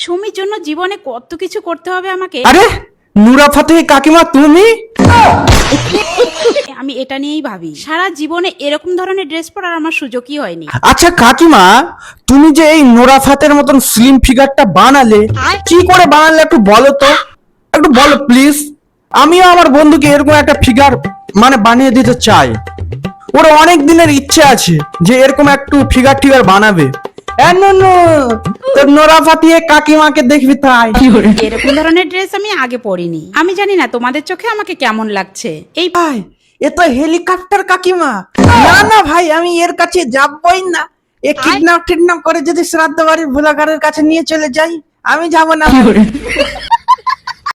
সুমির জন্য জীবনে কত কিছু করতে হবে আমাকে। আরে নুরা ফাতেহি কাকিমা তুমি? আমি এটা নিয়েই ভাবি, সারা জীবনে এরকম ধরনের ড্রেস পরার আমার সুযোগই হয়নি। আচ্ছা কাকিমা, তুমি যে এই নোরা ফাতের মতন স্লিম ফিগারটা বানালে, কি করে বানালে একটু বলো তো, একটু বলো প্লিজ। আমিও আমার বন্ধুকে এরকম একটা ফিগার মানে বানিয়ে দিতে চাই। ওর অনেক দিনের ইচ্ছে আছে যে এরকম একটু ফিগার টিগার বানাবে। তোর নোরা ফাতিয়ে কাকিমাকে দেখবি তাই। এরকম ধরনের ড্রেস আমি আগে পরিনি, আমি জানি না তোমাদের চোখে আমাকে কেমন লাগছে। এই ভাই এ তো হেলিকপ্টার কাকিমা। না না ভাই, আমি এর কাছে যাবই না। এ কিডন্যাপ টিডন্যাপ করে যদি শ্রাদ্ধ বাড়ির ভোলাঘরের কাছে নিয়ে চলে যাই, আমি যাব না।